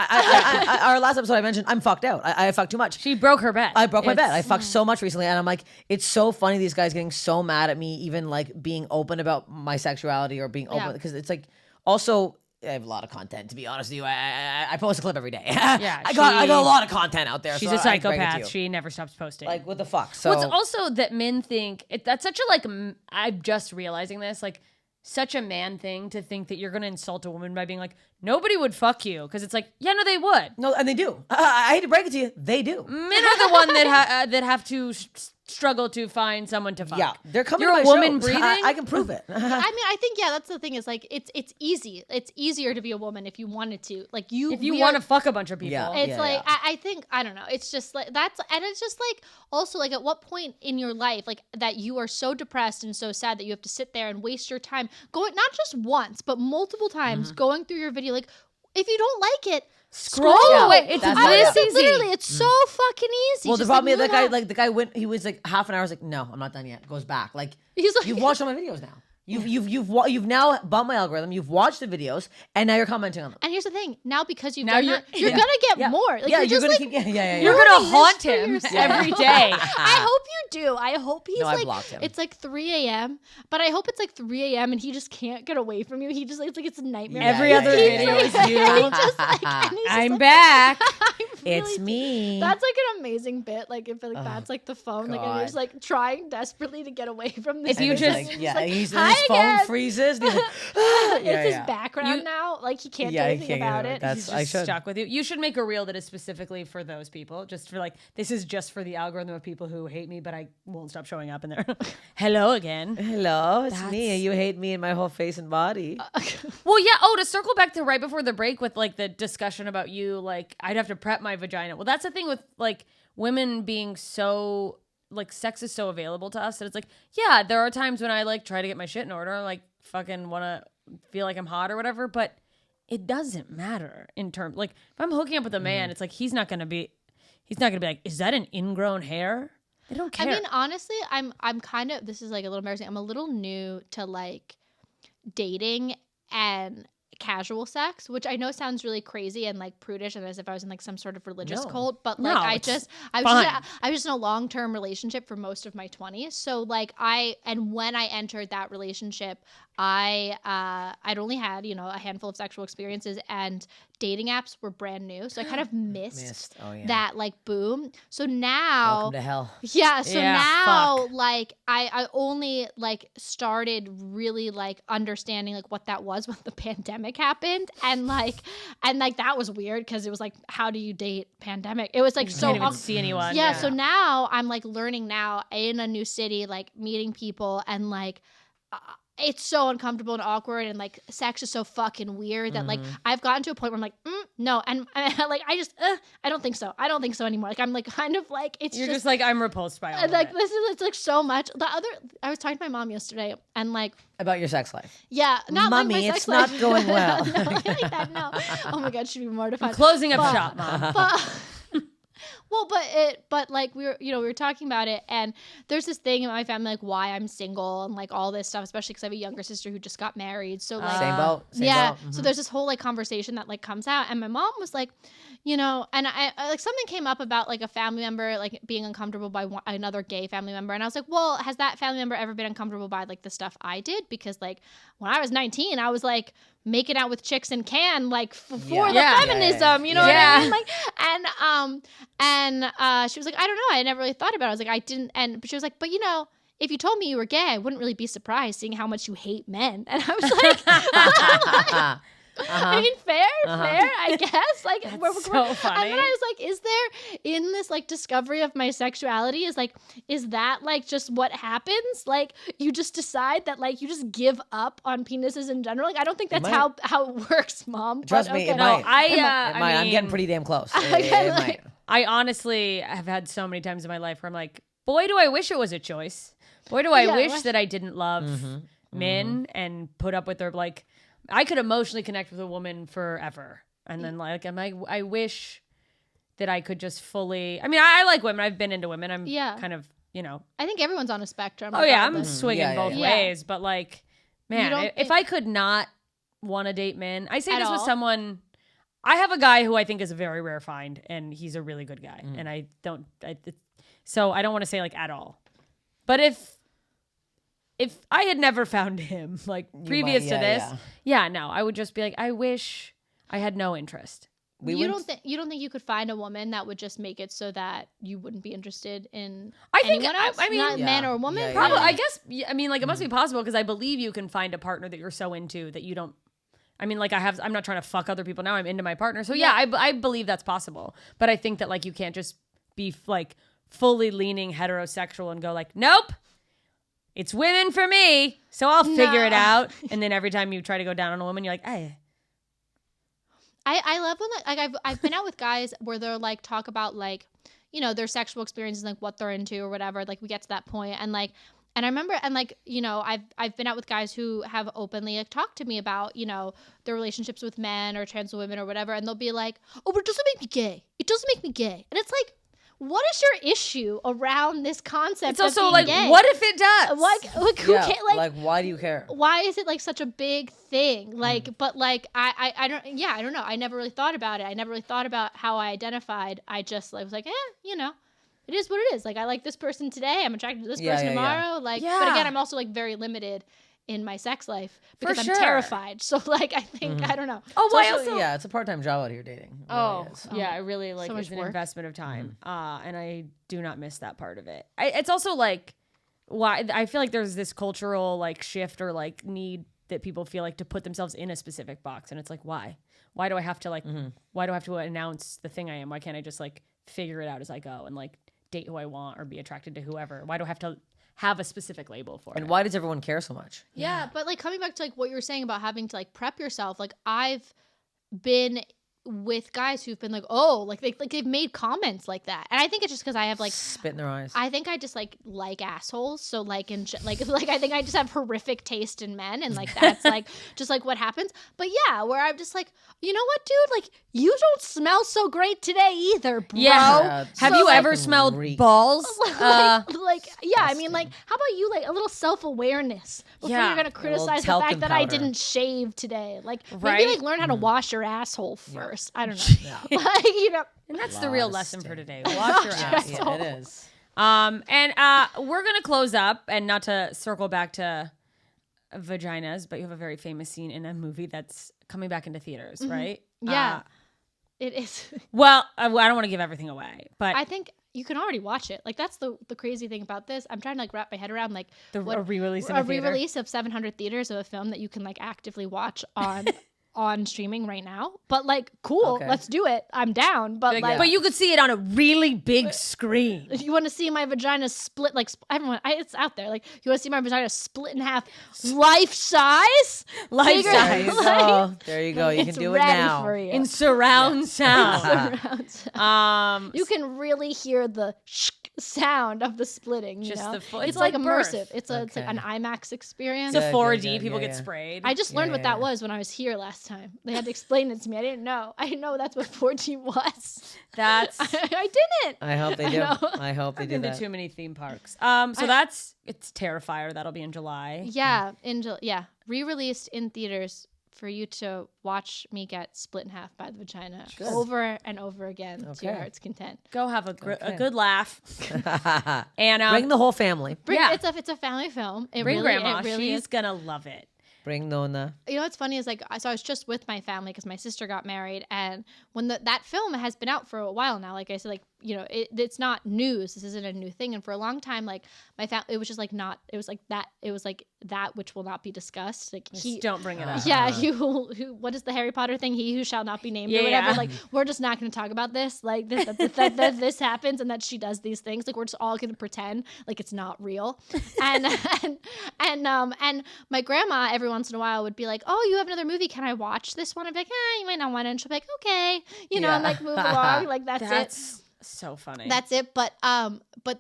Our last episode I mentioned, I'm fucked out. I fucked too much. She broke her bed. I broke my bed. I fucked so much recently, and I'm like, it's so funny. These guys getting so mad at me, even like being open about my sexuality or being open because it's like also. I have a lot of content, to be honest with you. I post a clip every day. Yeah, I got a lot of content out there. She's so a I can bring it to psychopath. you. She never stops posting. Like, what the fuck? So Well, it's also that men think that's such a I'm just realizing this, like such a man thing to think that you're going to insult a woman by being like, nobody would fuck you. Because it's like, yeah, no, they would. no, and they do. I hate to break it to you, they do. Men are the one that have to struggle to find someone to fuck. Yeah, they're coming. You're to a my woman shows. breathing. I can prove it. I mean, I think that's the thing is like it's easy. It's easier to be a woman if you wanted to. Like if you want to fuck a bunch of people. Yeah. It's I think I don't know. It's just like that's and it's just like also like at what point in your life like that you are so depressed and so sad that you have to sit there and waste your time going not just once but multiple times going through your video like if you don't like it. Scroll away. It's It's this easy. literally, it's so fucking easy. Well, the Just, problem is move that guy, on. like the guy went. He was like half an hour. I was like, no, I'm not done yet. Goes back. Like He's like- you've watched all my videos now. You've now bumped my algorithm. You've watched the videos, and now you're commenting on them. And here's the thing: now because you've Now done that, you're yeah. gonna get Yeah. more. Like, Yeah, you're just gonna like, keep. Yeah. You're Ruining gonna this haunt for him yourself. every day. I hope you do. I hope he's No, I like, blocked him. it's like 3 a.m. But I hope it's like 3 a.m. and he just can't get away from you. He just it's like it's a nightmare. Yeah, Every yeah, other yeah, video yeah, is yeah. you. He just, like, and he's just I'm like, back. I really It's do. me. That's like an amazing bit. Like if like that's like the phone, like and you're just like trying desperately to get away from this. If you video, just- and you're yeah, like, his "Hi phone again." freezes. And he's like, It's his background now. Like he can't do Yeah, he anything can't get about it. it. That's- He's I just should. stuck with you. You should make a reel that is specifically for those people. Just for like, this is just for the algorithm of people who hate me, but I won't stop showing up in there. Hello again. hello, it's me. You hate me and my whole face and body. Well, yeah. Oh, to circle back to right before the break with like the discussion about you, like I'd have to prep my vagina. Well, that's the thing with like women being so like sex is so available to us that it's like, yeah, there are times when I like try to get my shit in order, like fucking want to feel like I'm hot or whatever, but it doesn't matter in terms like if I'm hooking up with a man, it's like he's not gonna be like, is that an ingrown hair? They don't care. I mean, honestly, I'm kind of this is like a little embarrassing. I'm a little new to like dating and casual sex, which I know sounds really crazy and like prudish and as if I was in like some sort of religious No. cult, but like No, I it's was fine. just in a long-term relationship for most of my 20s. So like when I entered that relationship, I'd only had, a handful of sexual experiences and dating apps were brand new. So I kind of missed Oh, yeah. that like boom. So now Welcome to hell. yeah, so Yeah, now fuck. like I only like started really like understanding like what that was when the pandemic happened and like that was weird because it was like how do you date pandemic? It was like so Can't even awkward. see anyone. Yeah, so now I'm like learning now in a new city, like meeting people and like it's so uncomfortable and awkward and like sex is so fucking weird that like I've gotten to a point where I'm like no and like I don't think so anymore. Like I'm like kind of like it's You're just like, I'm repulsed by all and, of like it. this is it's like so much. I was talking to my mom yesterday and like About your sex life. yeah, not like Mommy, my it's sex not life. going well. No, like that, no. Oh my god, she'd be mortified. Closing up But- shop, Mom. But well, but like we were talking about it, and there's this thing in my family like why I'm single and like all this stuff, especially because I have a younger sister who just got married. So like Same boat. Same yeah, boat. so there's this whole like conversation that like comes out, and my mom was like, and I like something came up about like a family member like being uncomfortable by another gay family member, and I was like, well, has that family member ever been uncomfortable by like the stuff I did? Because like when I was 19, I was like making out with chicks in can like for the Yeah. feminism, you know Yeah. what I mean? Like and she was like, I don't know, I never really thought about it. I was like, I didn't, but she was like, but if you told me you were gay, I wouldn't really be surprised seeing how much you hate men. And I was like, I mean, fair, I guess. Like, so funny. And then I was like, is there in this like discovery of my sexuality is that like just what happens? Like, you just decide that like you just give up on penises in general. Like, I don't think that's might. how it works, Mom. but Trust me, okay. it might. I I'm getting mean, pretty damn close. Okay, It like- might. I honestly have had so many times in my life where I'm like, boy, do I wish it was a choice. Boy, do I Yeah, wish what? that I didn't love men and put up with their like. I could emotionally connect with a woman forever, and then like I'm like, I wish that I could just fully. I mean, I like women. I've been into women. I'm Yeah. kind of, I think everyone's on a spectrum. Oh yeah, I'm regardless. swinging both yeah. ways. But like, man, if I could not want to date men, I say At this with all? someone. I have a guy who I think is a very rare find, and he's a really good guy. And I don't. So I don't want to say like at all. But if I had never found him like previous to this, no, I would just be like, I wish I had no interest. You don't think you could find a woman that would just make it so that you wouldn't be interested in think anyone else? I mean, not man or woman. Probably, I guess. I mean, like it must be possible because I believe you can find a partner that you're so into that you don't. I mean, like I'm not trying to fuck other people now. I'm into my partner, so yeah, I believe that's possible. But I think that like you can't just be like fully leaning heterosexual and go like, nope, it's women for me, so I'll figure it out. And then every time you try to go down on a woman, you're like, hey. I love when like I've been out with guys where they're like talk about like, their sexual experiences, like what they're into or whatever. Like we get to that point and I remember and like, I've been out with guys who have openly like talked to me about, their relationships with men or trans women or whatever, and they'll be like, oh, but it doesn't make me gay. It doesn't make me gay. And it's like, what is your issue around this concept? It's also of being like, gay? what if it does? Like who can't, like why do you care? Why is it like such a big thing? Like, but like I don't know. I never really thought about it. I never really thought about how I identified. I just like was like, it is what it is. Like I like this person today. I'm attracted to this person tomorrow. Like, but again, I'm also like very limited in my sex life because I'm terrified. So like I think I don't know. Oh, well, also, it's a part-time job out here dating. It really is. Yeah, it really like So is much an work. investment of time. And I do not miss that part of it. It's also like why I feel like there's this cultural like shift or like need that people feel like to put themselves in a specific box, and it's like why do I have to like why do I have to announce the thing I am? Why can't I just like figure it out as I go and like date who I want or be attracted to whoever? Why do I have to have a specific label for it? And why does everyone care so much? Yeah, but like coming back to like what you were saying about having to like prep yourself, like I've been with guys who've been like, oh, like they've made comments like that, and I think it's just because I have like Spit in their eyes. I think I just like assholes, so like in like I think I just have horrific taste in men, and like that's like just like what happens. But yeah, where I'm just like, you know what, dude, like you don't smell so great today either, bro. Yeah. Have you ever smelled balls? I mean, like, how about you like a little self-awareness before you're gonna criticize the talcum fact that I powder. didn't shave today? Like maybe Right? like learn how to wash your asshole first. I don't know. Like, And that's the real lesson for today. Wash your ass. Yeah, it is. And we're gonna close up, and not to circle back to vaginas, but you have a very famous scene in a movie that's coming back into theaters, right? Yeah. It is. Well, I don't want to give everything away, but I think you can already watch it. Like that's the crazy thing about this. I'm trying to like wrap my head around like a re-release in a a theater. re-release of 700 theaters of a film that you can like actively watch on on streaming right now. But like, cool, Okay. let's do it. I'm down. But like, but you could see it on a really big screen. if you want to see my vagina split, like everyone, it's out there. Like, you want to see my vagina split in half, life size, Life Figure- size. Oh, there you go. You can it's do it ready now. for you. In surround sound. Surround sound. You You can really hear the sound of the splitting. Just you know? the fu- it's it's like like immersive. birth. It's like an IMAX experience. it's a Good, 4D. good, People yeah, get yeah. sprayed. I just learned what that yeah. was when I was here last time. They had to explain it to me. I didn't know. I didn't know that's what 4D was. That's I didn't. I hope they do. know. I hope they do been to that. too many theme parks. So it's Terrifier. That'll be in July. Yeah, re-released in theaters for you to watch me get split in half by the vagina over and over again to your Okay. heart's content. Go have a good laugh. And Bring the whole family. Yeah. It's a family film. bring grandma. It really She's is. gonna love it. Bring Nona. You know what's funny is like, so I was just with my family because my sister got married, and when that film has been out for a while now, like I said, like, you know, it's not news. This isn't a new thing. And for a long time, like my family, it was just like not. It was like that which will not be discussed. Like Just don't bring it up. Yeah, who? What is the Harry Potter thing? He who shall not be named, or Yeah, whatever. yeah. Like, we're just not going to talk about this. Like that this happens, and that she does these things. Like, we're just all going to pretend like it's not real. And and my grandma every once in a while would be like, "Oh, you have another movie? Can I watch this one?" I'd be like, "You might not want it." And she'll be like, "Okay," you know, and like move along. Like that's it. That's so funny. That's it. But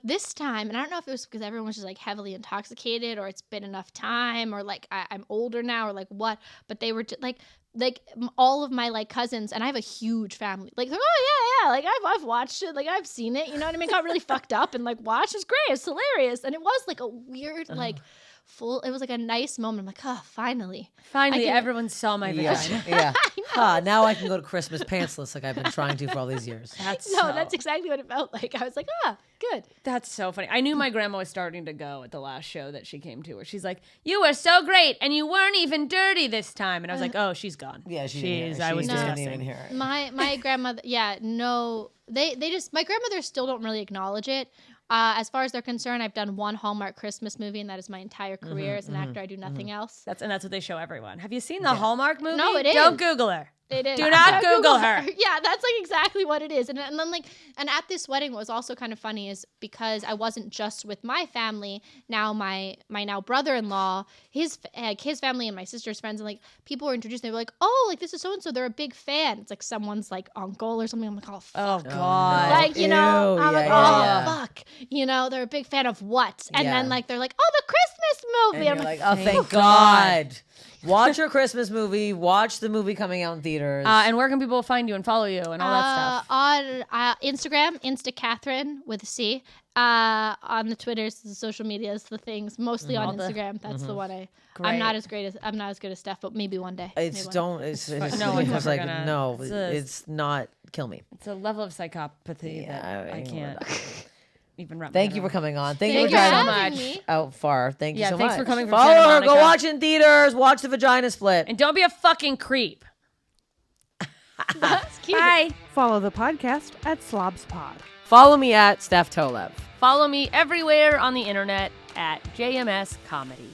this time, and I don't know if it was because everyone was just like heavily intoxicated, or it's been enough time, or like I'm older now, or like what. But they were like like all of my like cousins, and I have a huge family. Like, oh yeah, like I've watched it, like I've seen it. You know what I mean? Got really fucked up and like watched. It's great. It's hilarious, and it was like a weird like. It was like a nice moment. I'm like, oh, finally. Everyone saw my vagina. Yeah. Now I can go to Christmas pantsless like I've been trying to for all these years. That's exactly what it felt like. I was like, good. That's so funny. I knew my grandma was starting to go at the last show that she came to, where she's like, "You were so great, and you weren't even dirty this time." And I was like, "Oh, she's gone." Yeah, I was didn't disgusting. even hear it. My grandmother, no, they just my grandmother still don't really acknowledge it. As far as they're concerned, I've done one Hallmark Christmas movie, and that is my entire career as an actor. I do nothing else. That's what they show everyone. Have you seen the Hallmark movie? No, it is. Don't Google her. It is. Do not Google her. Yeah, that's like exactly what it is. And then like, and at this wedding, what was also kind of funny is because I wasn't just with my family. Now my now brother-in-law, his family and my sister's friends, and like people were introduced. They were like, oh, like this is so and so. They're a big fan. It's like someone's like uncle or something. I'm like, oh fuck. Oh god. Like I'm like, yeah. fuck. You know, they're a big fan of what? And then like they're like, oh, the Christmas movie. And I'm you're like, oh, thank God. Watch your Christmas movie. Watch the movie coming out in theaters. And where can people find you and follow you and all that stuff? On Instagram, Catherine with a C. On the Twitters, the social medias, the things. Mostly on Instagram. That's the one I'm not as good as Steph, but maybe one day. It's not kill me. It's a level of psychopathy that I can't even wrap. Thank you for coming on. Thank you Thank for driving having me. out far. Thank you so much. Thanks for coming from Follow Santa her. Go Monica. watch it in theaters. Watch the vagina split. And don't be a fucking creep. That's cute. Bye. Follow the podcast at Slobs Pod. Follow me at Steph Tolev. Follow me everywhere on the internet at JMS Comedy.